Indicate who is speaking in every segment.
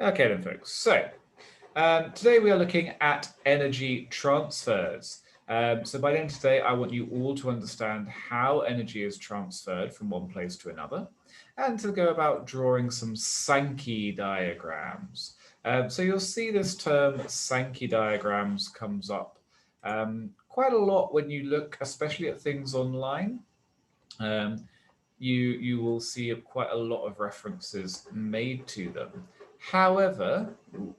Speaker 1: Okay then, folks. So today we are looking at energy transfers. So by the end of today, I want you all to understand how energy is transferred from one place to another and to go about drawing some Sankey diagrams. So you'll see this term Sankey diagrams comes up quite a lot when you look, especially at things online. You will see quite a lot of references made to them. However,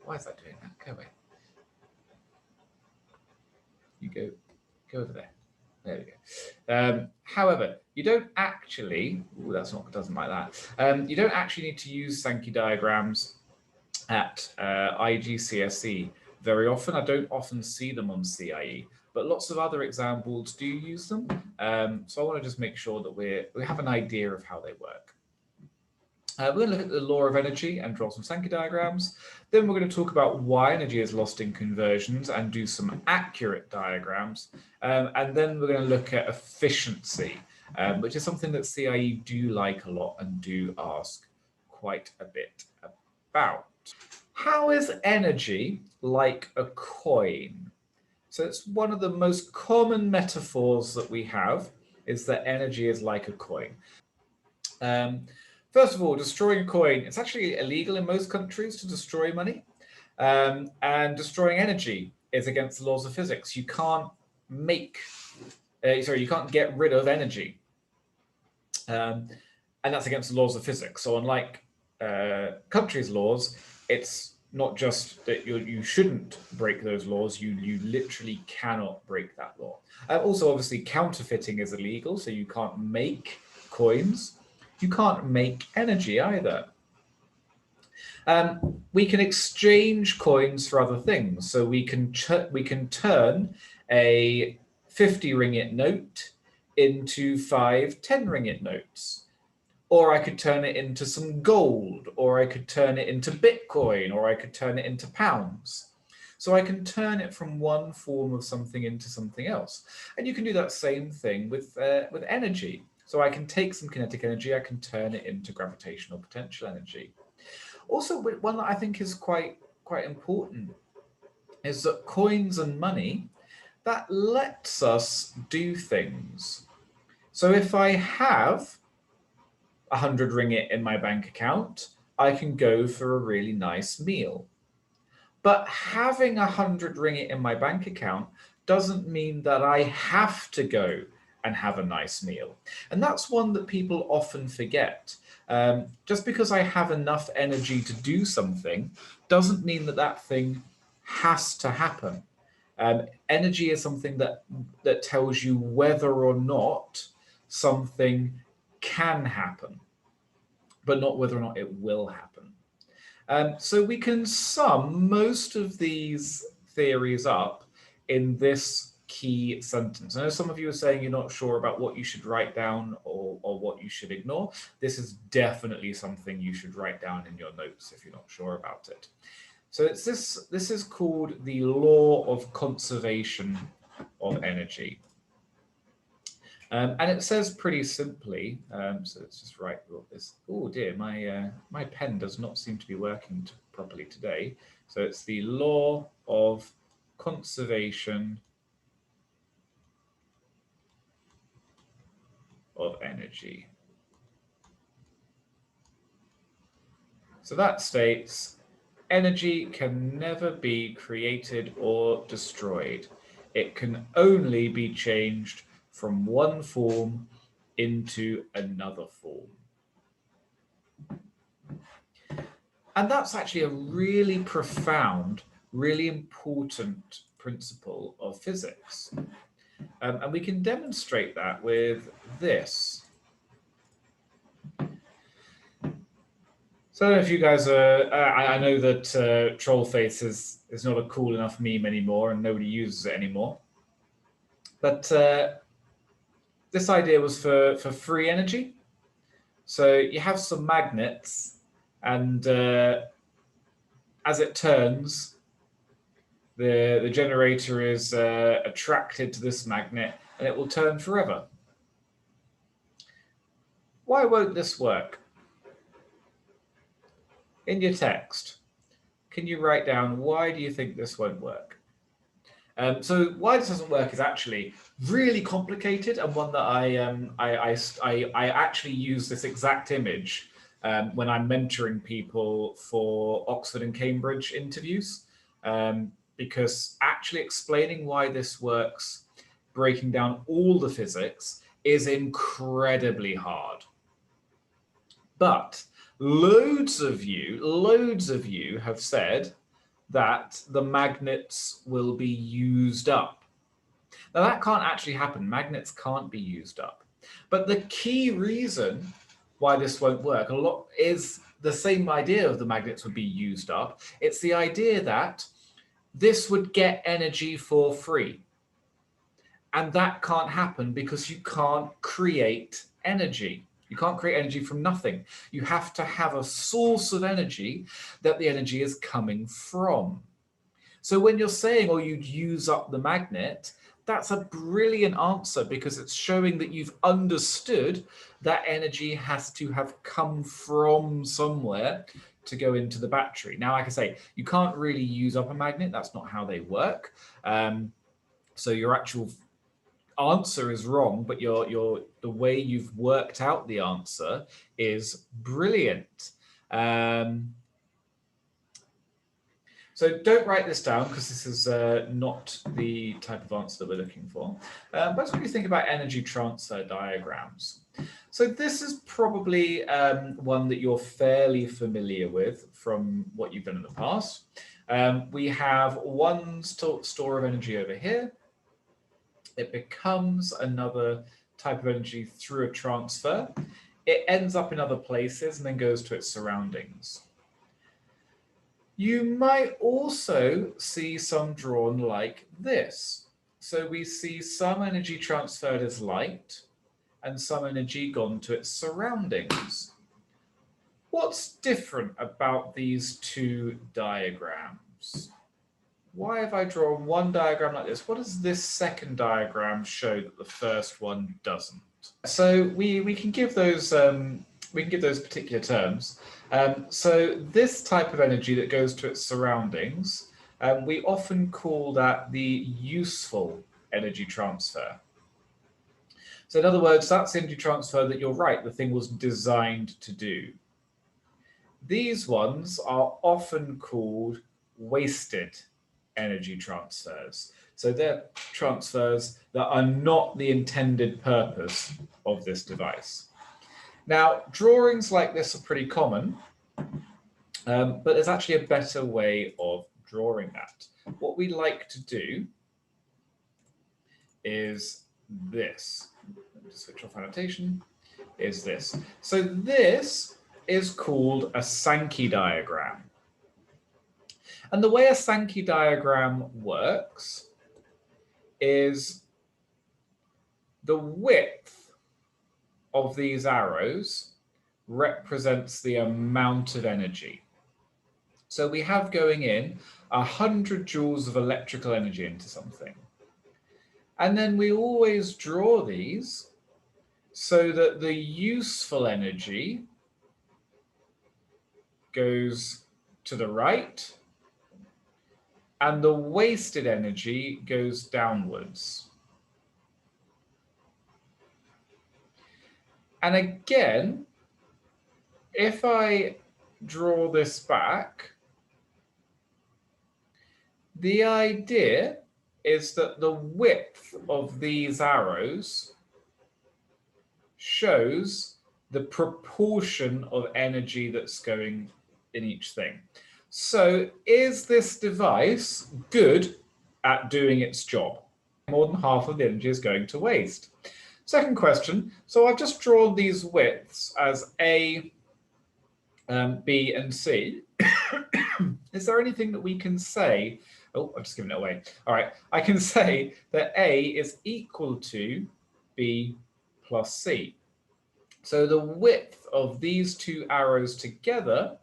Speaker 1: why is that doing that? Go away. You go over there. There we go. However, you don't actually, doesn't like that. You don't actually need to use Sankey diagrams at IGCSE very often. I don't often see them on CIE, but lots of other examples do use them. So I want to just make sure that we have an idea of how they work. We're going to look at the law of energy and draw some Sankey diagrams. Then we're going to talk about why energy is lost in conversions and do some accurate diagrams. And then we're going to look at efficiency, which is something that CIE do like a lot and do ask quite a bit about. How is energy like a coin? So it's one of the most common metaphors that we have is that energy is like a coin. First of all, destroying a coin, it's actually illegal in most countries to destroy money. And destroying energy is against the laws of physics. You can't you can't get rid of energy. And that's against the laws of physics. So unlike countries' laws, it's not just that you shouldn't break those laws, you literally cannot break that law. Also, obviously, counterfeiting is illegal, so you can't make coins. You can't make energy either. We can exchange coins for other things. So we can turn a 50 ringgit note into 5 10 ringgit notes. Or I could turn it into some gold, or I could turn it into Bitcoin, or I could turn it into pounds. So I can turn it from one form of something into something else. And you can do that same thing with energy. So I can take some kinetic energy, I can turn it into gravitational potential energy. Also, one that I think is quite important is that coins and money, that lets us do things. So if I have 100 ringgit in my bank account, I can go for a really nice meal. But having 100 ringgit in my bank account doesn't mean that I have to go and have a nice meal. And that's one that people often forget. Just because I have enough energy to do something doesn't mean that that thing has to happen. Energy is something that tells you whether or not something can happen, but not whether or not it will happen. So we can sum most of these theories up in this key sentence. I know some of you are saying you're not sure about what you should write down or what you should ignore. This is definitely something you should write down in your notes if you're not sure about it. So it's this is called the law of conservation of energy. And it says pretty simply, so let's just write this. Oh dear, my pen does not seem to be working properly today. So it's the law of conservation of energy. So that states energy can never be created or destroyed. It can only be changed from one form into another form. And that's actually a really profound, really important principle of physics. And we can demonstrate that with this. So I don't know if you guys are, I know that troll face is not a cool enough meme anymore and nobody uses it anymore. But this idea was for free energy. So you have some magnets and as it turns, the generator is attracted to this magnet and it will turn forever. Why won't this work? In your text, can you write down why do you think this won't work? So why this doesn't work is actually really complicated, and one that I actually use this exact image when I'm mentoring people for Oxford and Cambridge interviews, because actually explaining why this works, breaking down all the physics, is incredibly hard. But loads of you have said that the magnets will be used up. Now that can't actually happen. Magnets can't be used up. But the key reason why this won't work a lot is the same idea of the magnets would be used up. It's the idea that this would get energy for free. And that can't happen because you can't create energy. You can't create energy from nothing. You have to have a source of energy that the energy is coming from. So when you're saying, oh, you'd use up the magnet, that's a brilliant answer because it's showing that you've understood that energy has to have come from somewhere to go into the battery. Now, like I say, you can't really use up a magnet. That's not how they work. So your actual answer is wrong, but the way you've worked out the answer is brilliant. So don't write this down because this is not the type of answer that we're looking for. But what do you think about energy transfer diagrams? So this is probably one that you're fairly familiar with from what you've done in the past. We have one store of energy over here. It becomes another type of energy through a transfer. It ends up in other places and then goes to its surroundings. You might also see some drawn like this. So we see some energy transferred as light and some energy gone to its surroundings. What's different about these two diagrams? Why have I drawn one diagram like this? What does this second diagram show that the first one doesn't? So we can give those particular terms. So this type of energy that goes to its surroundings, we often call that the useful energy transfer. So in other words, that's energy transfer that you're right, the thing was designed to do. These ones are often called wasted energy transfers. So they're transfers that are not the intended purpose of this device. Now, drawings like this are pretty common, but there's actually a better way of drawing that. What we like to do is this. Switch off annotation, is this. So this is called a Sankey diagram. And the way a Sankey diagram works is the width of these arrows represents the amount of energy. So we have going in 100 joules of electrical energy into something. And then we always draw these so that the useful energy goes to the right and the wasted energy goes downwards. And again, if I draw this back, the idea is that the width of these arrows shows the proportion of energy that's going in each thing. So is this device good at doing its job? More than half of the energy is going to waste. Second question, so I've just drawn these widths as A, B, and C. Is there anything that we can say? Oh, I've just given it away. All right, I can say that A is equal to B plus C. So the width of these two arrows together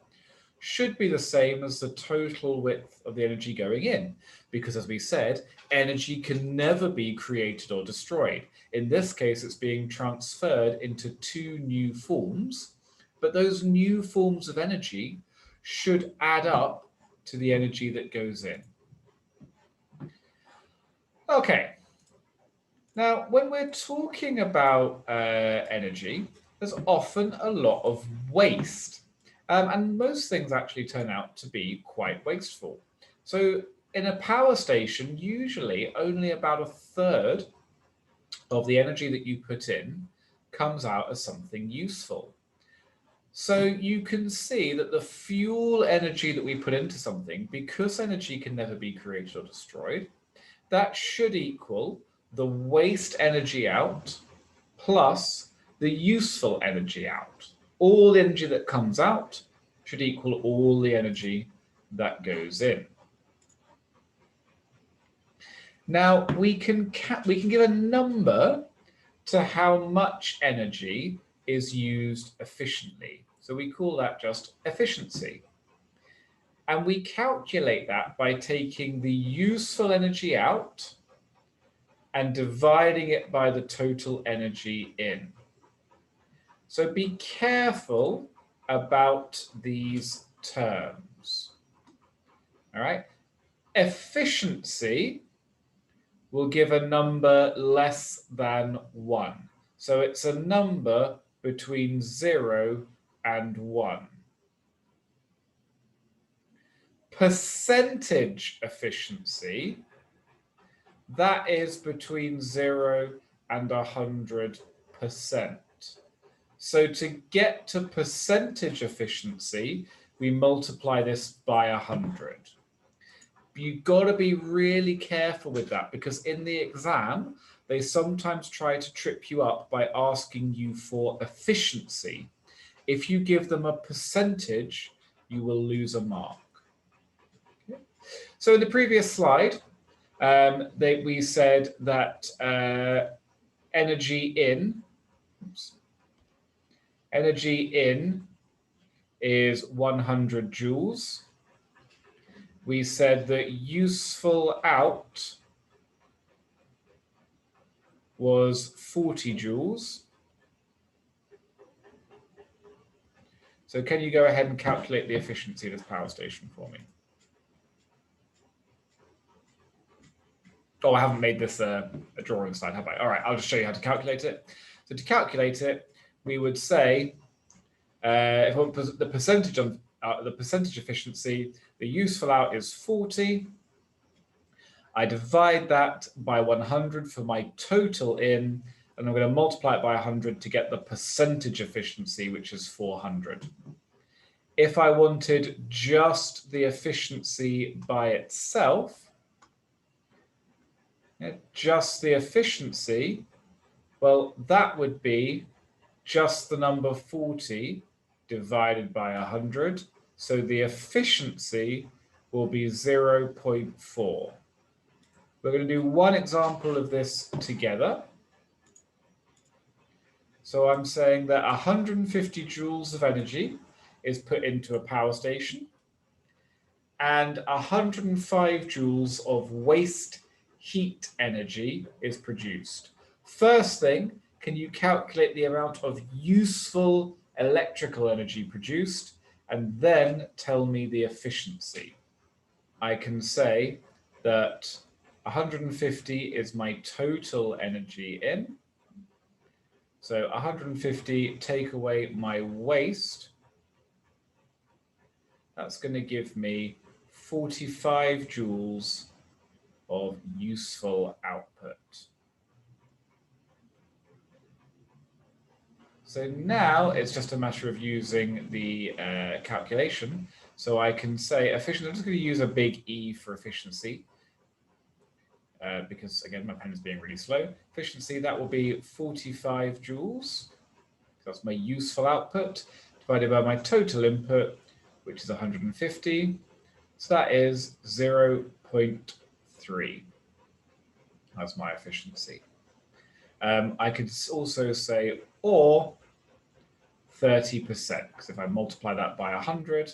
Speaker 1: should be the same as the total width of the energy going in, because as we said, energy can never be created or destroyed. In this case, it's being transferred into two new forms, but those new forms of energy should add up to the energy that goes in. Okay. Now, when we're talking about energy, there's often a lot of waste. And most things actually turn out to be quite wasteful. So in a power station, usually only about a third of the energy that you put in comes out as something useful. So you can see that the fuel energy that we put into something, because energy can never be created or destroyed, that should equal the waste energy out plus the useful energy out. All the energy that comes out should equal all the energy that goes in. Now we can give a number to how much energy is used efficiently. So we call that just efficiency. And we calculate that by taking the useful energy out and dividing it by the total energy in. So be careful about these terms. All right. Efficiency will give a number less than 1. So it's a number between 0 and 1. Percentage efficiency, that is between 0 and 100%. So to get to percentage efficiency, we multiply this by 100. You've got to be really careful with that, because in the exam, they sometimes try to trip you up by asking you for efficiency. If you give them a percentage, you will lose a mark. Okay. So in the previous slide, we said that energy in is 100 joules. We said that useful out was 40 joules. So can you go ahead and calculate the efficiency of this power station for me? Oh, I haven't made this a drawing slide, have I? All right, I'll just show you how to calculate it. So to calculate it, we would say, if we want the percentage of the percentage efficiency, the useful out is 40. I divide that by 100 for my total in, and I'm going to multiply it by 100 to get the percentage efficiency, which is 400. If I wanted just the efficiency by itself, just the efficiency, well, that would be just the number 40 divided by 100. So the efficiency will be 0.4. We're going to do one example of this together. So I'm saying that 150 joules of energy is put into a power station, and 105 joules of waste heat energy is produced. First thing, can you calculate the amount of useful electrical energy produced, and then tell me the efficiency? I can say that 150 is my total energy in. So 150 take away my waste. That's going to give me 45 joules of useful output. So now it's just a matter of using the calculation. So I can say efficient. I'm just going to use a big E for efficiency. Because again, my pen is being really slow. Efficiency, that will be 45 joules. That's my useful output divided by my total input, which is 150. So that is 0.3. That's my efficiency. I could also say or 30%, because if I multiply that by 100,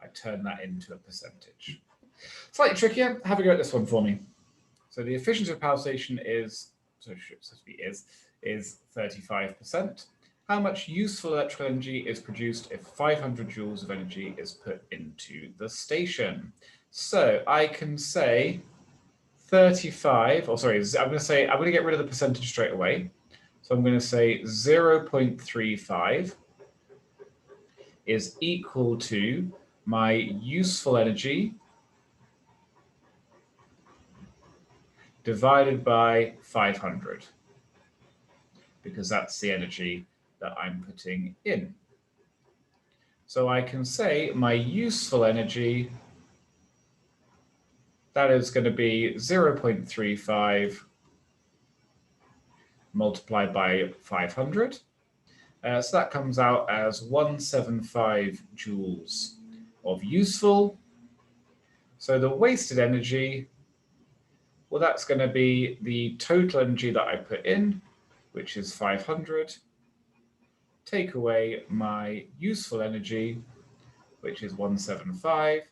Speaker 1: I turn that into a percentage. Slightly trickier. Have a go at this one for me. So the efficiency of a power station is 35%. How much useful electrical energy is produced if 500 joules of energy is put into the station? So I can say 35, or sorry, I'm going to get rid of the percentage straight away. So I'm going to say 0.35 is equal to my useful energy divided by 500, because that's the energy that I'm putting in. So I can say my useful energy, that is going to be 0.35 multiplied by 500. So that comes out as 175 joules of useful. So the wasted energy, well, that's going to be the total energy that I put in, which is 500, take away my useful energy, which is 175.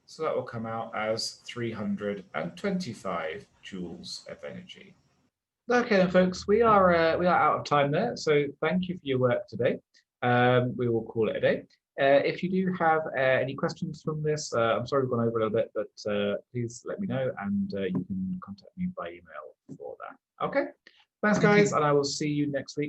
Speaker 1: So that will come out as 325 joules of energy. Okay, then, folks, we are out of time there. So thank you for your work today. We will call it a day. If you do have any questions from this, I'm sorry we've gone over a little bit, but please let me know, and you can contact me by email for that. Okay, thanks, guys, and I will see you next week.